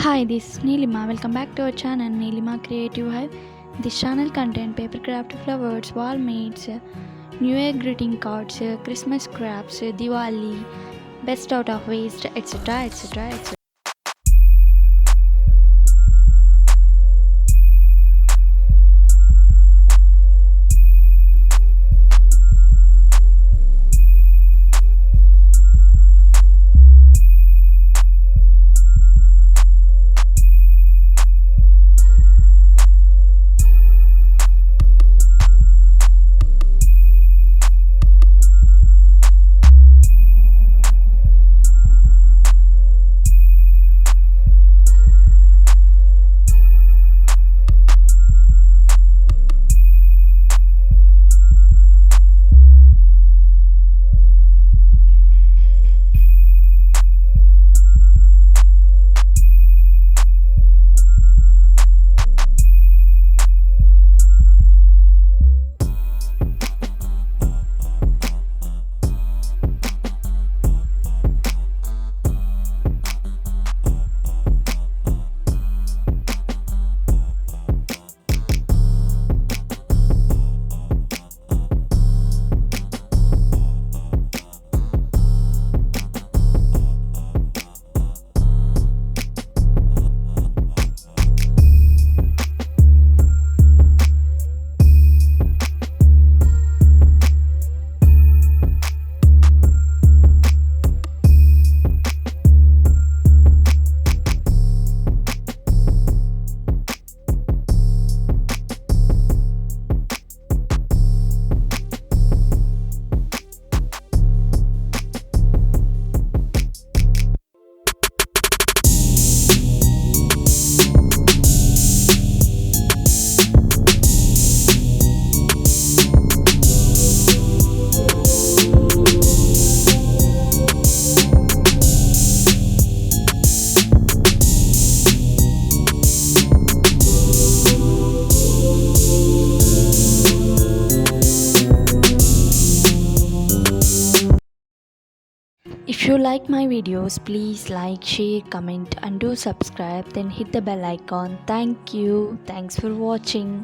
Hi, this is Neelima. Welcome back to our channel Neelima Creative Hive. This channel contains paper craft flowers, wall mates, New Year greeting cards, Christmas crafts, Diwali, best out of waste, etc. etc. etc. If you like my videos, please like, share, comment, and do subscribe. Then hit the bell icon. Thank you. Thanks for watching.